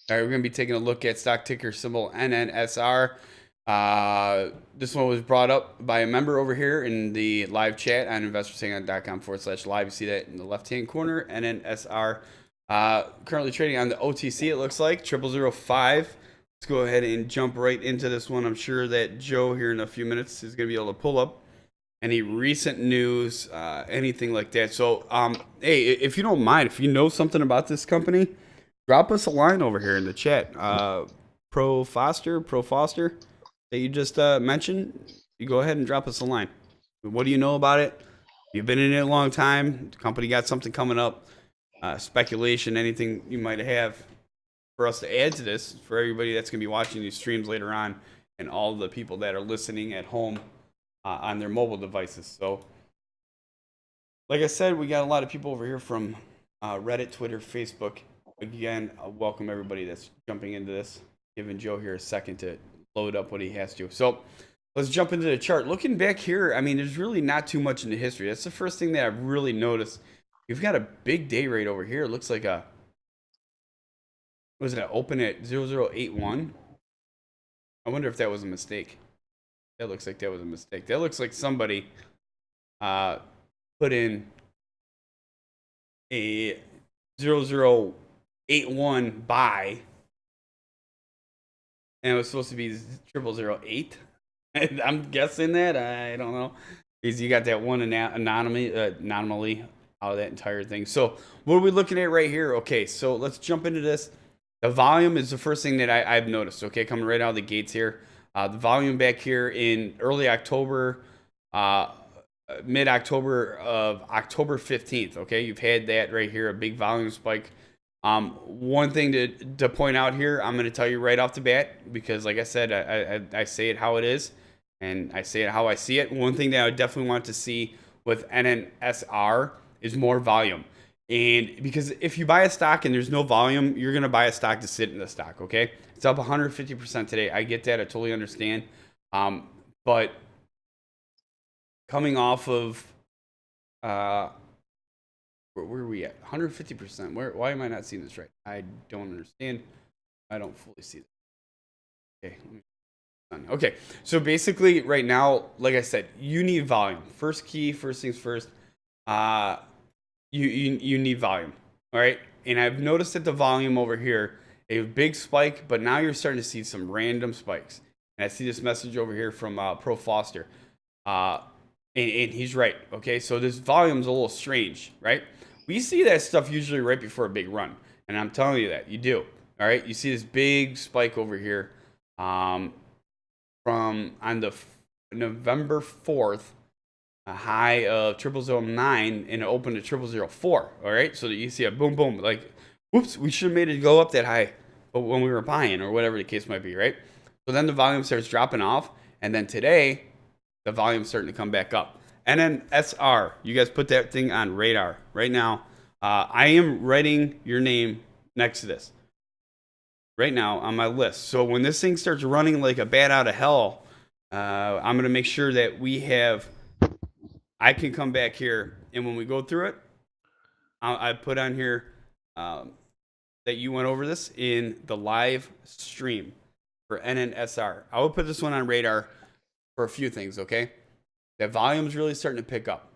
All right, we're going to be taking a look at stock ticker symbol NNSR. This one was brought up by a member over here in the live chat on investorshangout.com/live. You see that in the left-hand corner, NNSR. Currently trading on the OTC, it looks like, 0005. Let's go ahead and jump right into this one. I'm sure that Joe here in a few minutes is going to be able to pull up any recent news, anything like that. So, hey, if you don't mind, if you know something about this company, drop us a line over here in the chat. Pro Foster that you just mentioned, you go ahead and drop us a line. What do you know about it? You've been in it a long time. The company got something coming up. Speculation, anything you might have for us to add to this, for everybody that's going to be watching these streams later on, and all the people that are listening at home on their mobile devices. So, like I said, we got a lot of people over here from Reddit, Twitter, Facebook. Again, welcome everybody that's jumping into this. Giving Joe here a second to load up what he has to. So let's jump into the chart. Looking back here, I mean, there's really not too much in the history. That's the first thing that I've really noticed. You've got a big day rate over here. It looks like was it open at 0081? I wonder if that was a mistake. That looks like that was a mistake. That looks like somebody put in a 0081 buy, and it was supposed to be 0008. I'm guessing that. I don't know. Because you got that one anomaly out of that entire thing. So what are we looking at right here? Okay, so let's jump into this. The volume is the first thing that I've noticed. Okay, coming right out of the gates here. The volume back here in early October, mid-October of October 15th. Okay, you've had that right here, a big volume spike. One thing to point out here, I'm going to tell you right off the bat, because like I said, I say it how it is, and I say it how I see it. One thing that I definitely want to see with NNSR is more volume. And because if you buy a stock and there's no volume, you're going to buy a stock to sit in the stock, okay? It's up 150% today. I get that. I totally understand. But coming off of, where are we at? 150%. Why am I not seeing this right? I don't understand. I don't fully see this. Okay, so basically right now, like I said, you need volume. First things first. You need volume, all right? And I've noticed that the volume over here, a big spike, but now you're starting to see some random spikes. And I see this message over here from Pro Foster, and he's right. Okay, so this volume's a little strange, right? We see that stuff usually right before a big run, and I'm telling you that you do. All right, you see this big spike over here, from on the November 4th. A high of 0009 and it opened at 0004. All right, so that you see a boom, boom, like, whoops, we should have made it go up that high, but when we were buying or whatever the case might be, right? So then the volume starts dropping off, and then today the volume's starting to come back up. NNSR, you guys put that thing on radar right now. I am writing your name next to this right now on my list. So when this thing starts running like a bat out of hell, I'm gonna make sure that I can come back here, and when we go through it, I put on here that you went over this in the live stream for NNSR. I will put this one on radar for a few things, okay? That volume's really starting to pick up.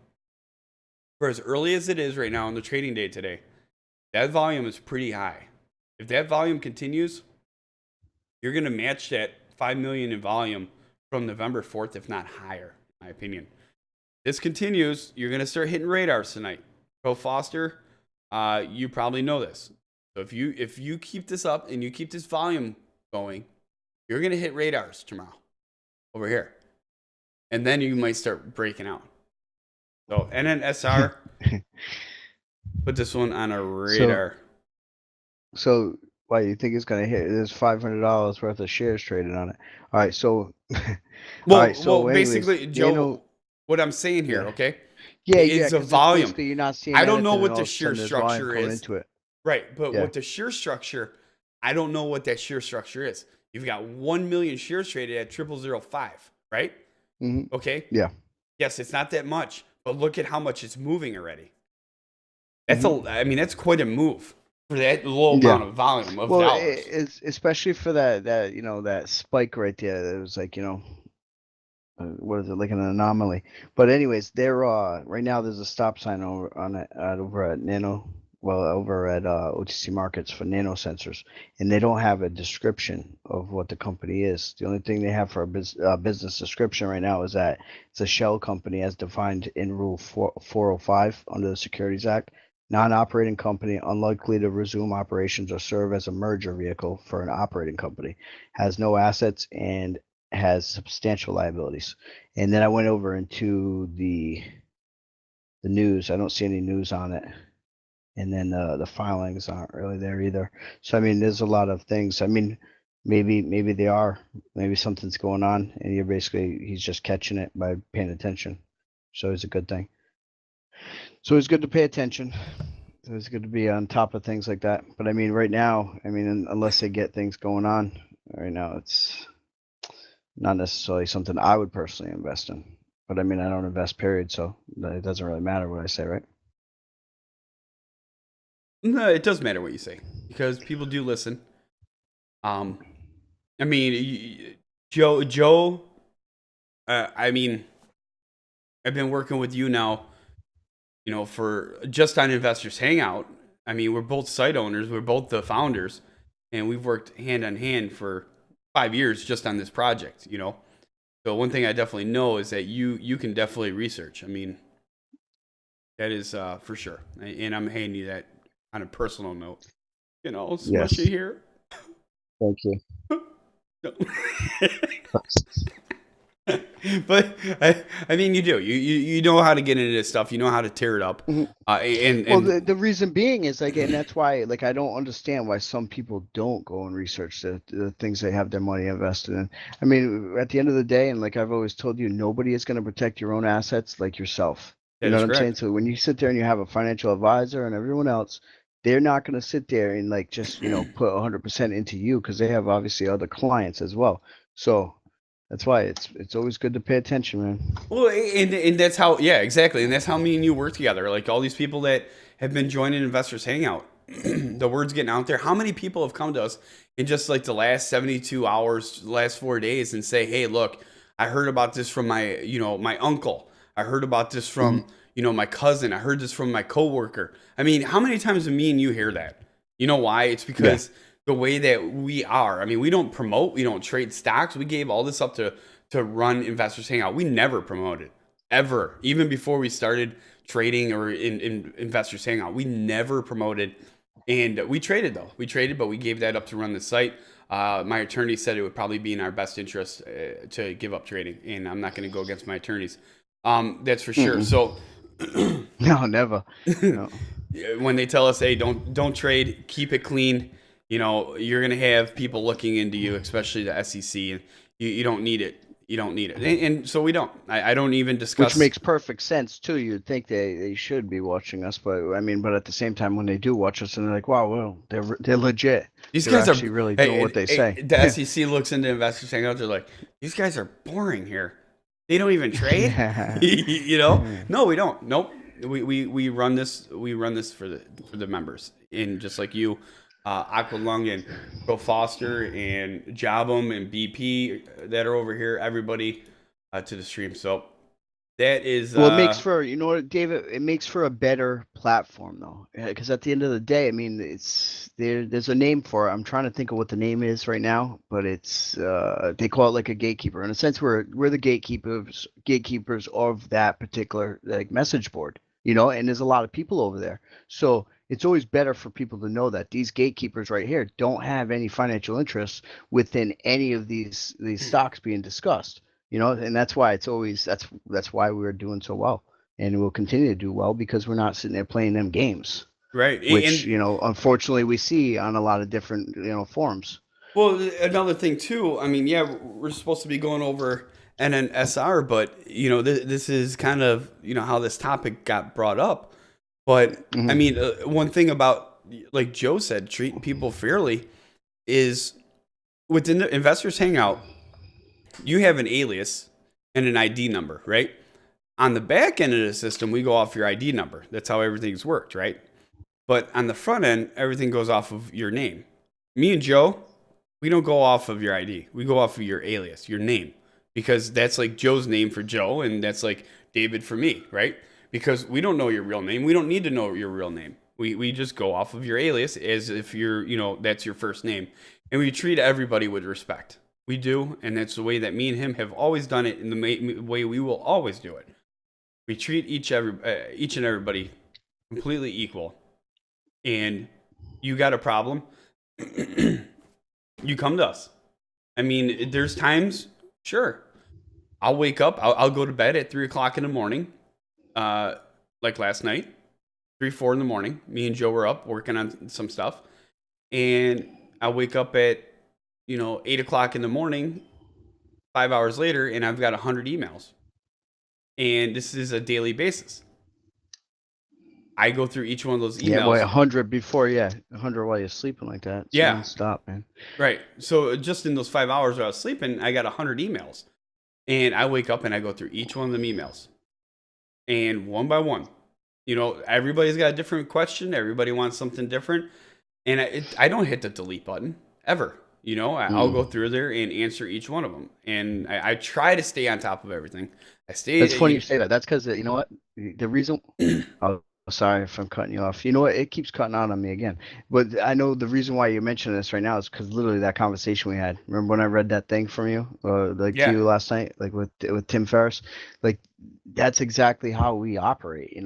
For as early as it is right now on the trading day today, that volume is pretty high. If that volume continues, you're going to match that 5 million in volume from November 4th, if not higher, in my opinion. This continues, you're going to start hitting radars tonight. Pro Foster, you probably know this. So if you keep this up and you keep this volume going, you're going to hit radars tomorrow over here. And then you might start breaking out. So NNSR, put this one on a radar. So why you think it's going to hit? There's $500 worth of shares traded on it. All right, so well, basically, Joe, what I'm saying here, okay? Yeah, it's a volume. You're not seeing. I don't know what the shear structure is. Into it. Right, but with the shear structure, I don't know what that shear structure is. You've got 1 million shares traded at 0005, right? Mm-hmm. Okay. Yeah. Yes, it's not that much, but look at how much it's moving already. That's I mean, that's quite a move. for that low Yeah. amount of volume of Well, dollars. it's especially for that that spike right there. It was like what is it, like an anomaly? But anyways, there right now there's a stop sign over on it over at over at OTC Markets for NanoSensors, and they don't have a description of what the company is. The only thing they have for a business description right now is that it's a shell company as defined in Rule 405 under the Securities Act. Non-operating company unlikely to resume operations or serve as a merger vehicle for an operating company, has no assets and has substantial liabilities. And then I went over into the news. I don't see any news on it. And then the filings aren't really there either. So I mean, there's a lot of things. I mean, maybe they are. Maybe something's going on, and he's just catching it by paying attention. So it's a good thing. So it's good to pay attention. So it's good to be on top of things like that. But I mean, right now, I mean, unless they get things going on, right now it's not necessarily something I would personally invest in. But I mean, I don't invest, period. So it doesn't really matter what I say, right? No, it does matter what you say because people do listen. I mean, Joe. I mean, I've been working with you now, for just on Investors Hangout. I mean, we're both site owners, we're both the founders, and we've worked hand in hand for 5 years just on this project. So one thing I definitely know is that you can definitely research. I mean, that is for sure, and I'm handing you that on a personal note. Smush Yes. it here. Thank you. No. But I mean, you do. You know how to get into this stuff. You know how to tear it up. Mhm. And Well, and the reason being is like, and that's why, like, I don't understand why some people don't go and research the things they have their money invested in. I mean, at the end of the day, and like I've always told you, nobody is going to protect your own assets like yourself. You that know is what I'm saying? correct. So when you sit there and you have a financial advisor and everyone else, they're not going to sit there and like just, put 100% into you because they have obviously other clients as well. So that's why it's always good to pay attention, man. Well, and that's how, yeah, exactly, and that's how me and you work together. Like all these people that have been joining Investors Hangout, the word's getting out there. How many people have come to us in just like the last 72 hours, last 4 days, and say, "Hey, look, I heard about this from my uncle. I heard about this Mhm. from my cousin. I heard this from my coworker." I mean, how many times do me and you hear that? You know why? It's Yeah. because the way that we are. I mean, we don't promote, we don't trade stocks. We gave all this up to run Investors Hangout. We never promoted ever, even before we started trading or in Investors Hangout. We never promoted, and we traded though. We traded, but we gave that up to run the site. My attorney said it would probably be in our best interest to give up trading, and I'm not going to go against my attorneys. That's for sure. Mm-mm. So No, never. No. when they tell us, "Hey, don't trade, keep it clean," you're gonna have people looking into you, especially the SEC, and you don't need it. You don't need it, and so we don't. I don't even Which discuss. makes perfect sense too. You'd think they should be watching us, but I mean, but at the same time, when they do watch us, and they're like, "Wow, well, they're legit. These They're guys are. actually really doing Hey, what they hey, say." the SEC looks into investors hangouts. They're like, these guys are boring here. They don't even trade. Yeah. No, we don't. Nope. We run this. We run this for the members, and just like you, Aqualung and Pro Foster and Jobum and BP that are over here. Everybody to the stream. So that is. Well, it makes for, you know what, David, it makes for a better platform though. Because at the end of the day, I mean, there's a name for it. I'm trying to think of what the name is right now, but it's they call it like a gatekeeper. In a sense, we're the gatekeepers of that particular like message board, and there's a lot of people over there. So it's always better for people to know that these gatekeepers right here don't have any financial interests within any of these stocks being discussed. And that's why that's why we're doing so well, and we'll continue to do well because we're not sitting there playing them games, right. which And unfortunately we see on a lot of different forums. well, another thing too. I mean, yeah, we're supposed to be going over NNSR, but this is kind of how this topic got brought up. But I Hmm. mean, one thing about, like Joe said, treating people fairly is within the Investors Hangout, you have an alias and an ID number, right? On the back end of the system, we go off your ID number. That's how everything's worked, right? But on the front end, everything goes off of your name. Me and Joe, we don't go off of your ID. We go off of your alias, your name, because that's like Joe's name for Joe, and that's like David for me, right? Because we don't know your real name. We don't need to know your real name. We just go off of your alias as if you're, that's your first name. And we treat everybody with respect. We do, and that's the way that me and him have always done it, and the way we will always do it. We treat each and everybody completely equal. And you got a problem, you come to us. I mean, there's times, sure, I'll wake up, I'll go to bed at 3 o'clock in the morning, like last night, 3, 4 in the morning. Me and Joe were up working on some stuff, and I wake up at 8 o'clock in the morning, 5 hours later, and I've got 100 emails, and this is a daily basis. I go through each one of those emails. Yeah, well, 100 before, 100 while you're sleeping like that. So yeah, stop, man. Right. So just in those 5 hours I was sleeping, I got 100 emails, and I wake up and I go through each one of them emails, and one by one, everybody's got a different question. Everybody wants something different, and I don't hit the delete button ever. I'll go through there and answer each one of them, and I try to stay on top of everything. That's funny you say that. That's because you know what, the reason. Sorry if I'm cutting you off. You know what? It keeps cutting out on me again. But I know the reason why you mentioned this right now is because literally that conversation we had. Remember when I read that thing from you, to you last night, like with Tim Ferriss? Like that's exactly how we operate.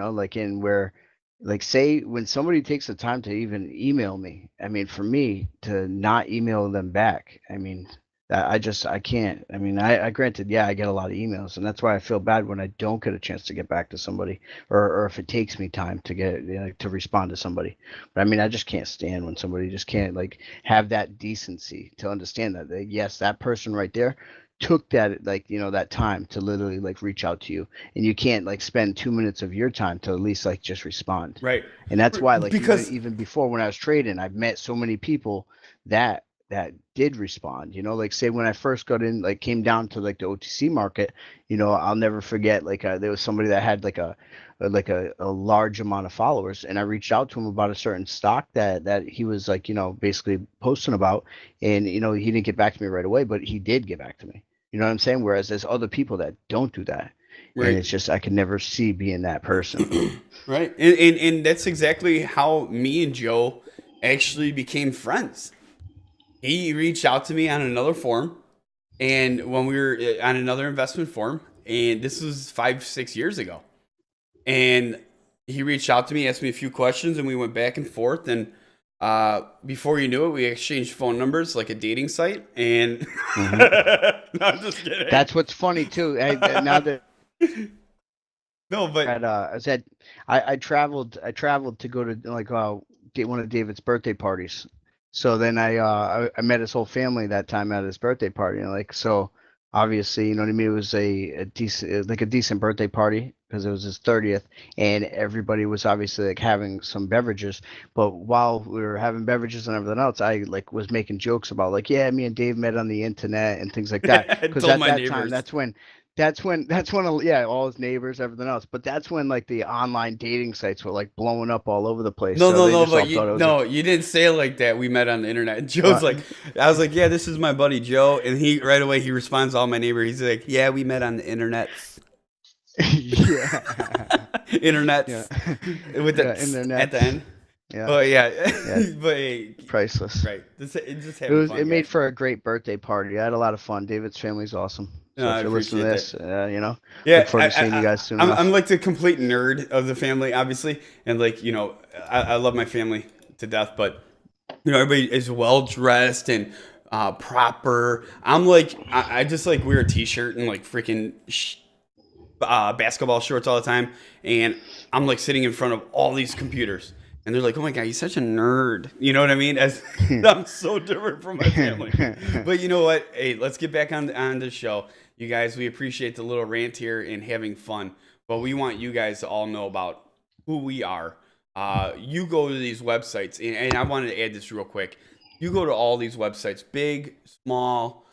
Like say when somebody takes the time to even email me. I mean, for me to not email them back, I mean. I can't. I mean, I granted, I get a lot of emails, and that's why I feel bad when I don't get a chance to get back to somebody, or if it takes me time to get to respond to somebody. But I mean, I just can't stand when somebody just can't have that decency to understand that yes, that person right there took that that time to literally reach out to you, and you can't spend 2 minutes of your time to at least just respond. Right. And that's why because even before when I was trading, I've met so many people that did respond, say when I first got in, came down to the OTC market, I'll never forget, there was somebody that had a large amount of followers, and I reached out to him about a certain stock that he was basically posting about, and he didn't get back to me right away, but he did get back to me. You know what I'm saying? Whereas there's other people that don't do that. Right. And it's just, I could never see being that person. Right. And that's exactly how me and Joe actually became friends. He reached out to me on another forum, and when we were on another investment forum, and this was 5-6 years ago, and he reached out to me, asked me a few questions, and we went back and forth, and before you knew it, we exchanged phone numbers like a dating site, and no, I'm just kidding. That's what's funny too. Now that no, but I traveled to go to one of David's birthday parties. So then I met his whole family that time at his birthday party, and so obviously, you know what I mean, it was a decent birthday party because it was his 30th, and everybody was obviously having some beverages. But while we were having beverages and everything else, I was making jokes about me and Dave met on the internet and things like that. Because at that time, that's when all his neighbors, everything else. But that's when the online dating sites were blowing up all over the place. You didn't say it like that. We met on the internet. And Joe's I was like, yeah, this is my buddy Joe, and he right away he responds to all my neighbors. He's like, yeah, we met on the internet. Internet. With the internet at the end. Yeah. Oh yeah. But priceless. Right. It made for a great birthday party. I had a lot of fun. David's family's awesome. So if you're listening to this, look forward to seeing you guys soon. I'm the complete nerd of the family, obviously, and I love my family to death, but everybody is well dressed and proper. I'm I just wear a t-shirt and freaking basketball shorts all the time, and I'm sitting in front of all these computers. And they're like, oh my God, you're such a nerd. You know what I mean? I'm so different from my family. But you know what? Hey, let's get back on the show. You guys, we appreciate the little rant here and having fun. But we want you guys to all know about who we are. You go to these websites, and I wanted to add this real quick. You go to all these websites, big, small,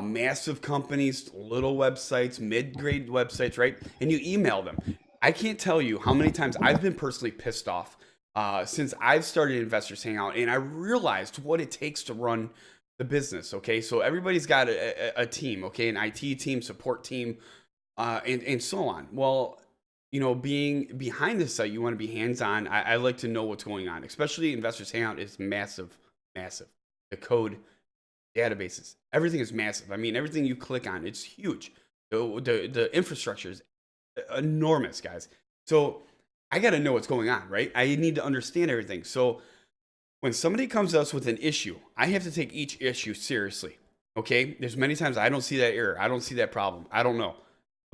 massive companies, little websites, mid-grade websites, right? And you email them. I can't tell you how many times I've been personally pissed off since I've started Investors Hangout, and I realized what it takes to run the business. Okay, so everybody's got a team, okay, an IT team, support team, and so on. Well, being behind the site, you want to be hands-on. I like to know what's going on, especially Investors Hangout is massive, massive. The code, databases, everything is massive. I mean, everything you click on, it's huge. The infrastructure is enormous, guys. So I got to know what's going on, right? I need to understand everything. So when somebody comes to us with an issue, I have to take each issue seriously. Okay. There's many times I don't see that error. I don't see that problem. I don't know.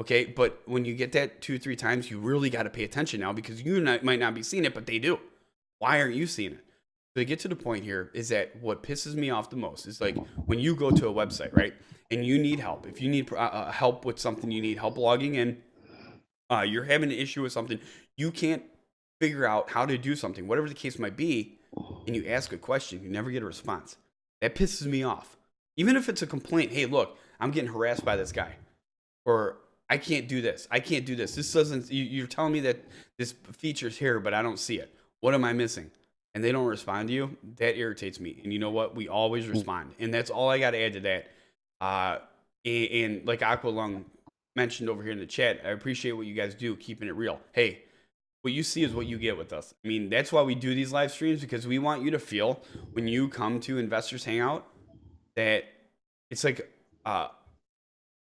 Okay. But when you get that 2-3 times, you really got to pay attention now, because might not be seeing it, but they do. Why aren't you seeing it? So to get to the point here is that what pisses me off the most is like when you go to a website, right? And you need help. If you need help with something, you need help logging in, you're having an issue with something, you can't figure out how to do something, whatever the case might be, and you ask a question, you never get a response. That pisses me off. Even if it's a complaint, hey, look, I'm getting harassed by this guy, or I can't do this. I can't do this. This doesn't, you're telling me that this feature's here, but I don't see it. What am I missing? And they don't respond to you. That irritates me. And you know what? We always respond. And that's all I got to add to that. And like Aqualung mentioned over here in the chat, I appreciate what you guys do, keeping it real. Hey, what you see is what you get with us. I mean, that's why we do these live streams, because we want you to feel when you come to Investors Hangout that it's like,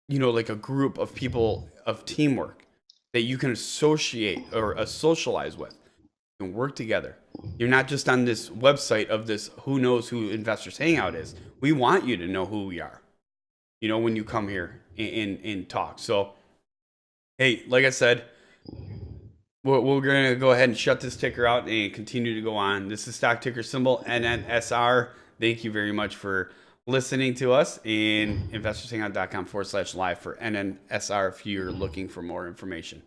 like a group of people of teamwork that you can associate or socialize with and work together. You're not just on this website of this who knows who Investors Hangout is. We want you to know who we are, when you come here and talk. So, hey, like I said, we're going to go ahead and shut this ticker out and continue to go on. This is stock ticker symbol NNSR. Thank you very much for listening to us, in investorshangout.com/live for NNSR if you're looking for more information.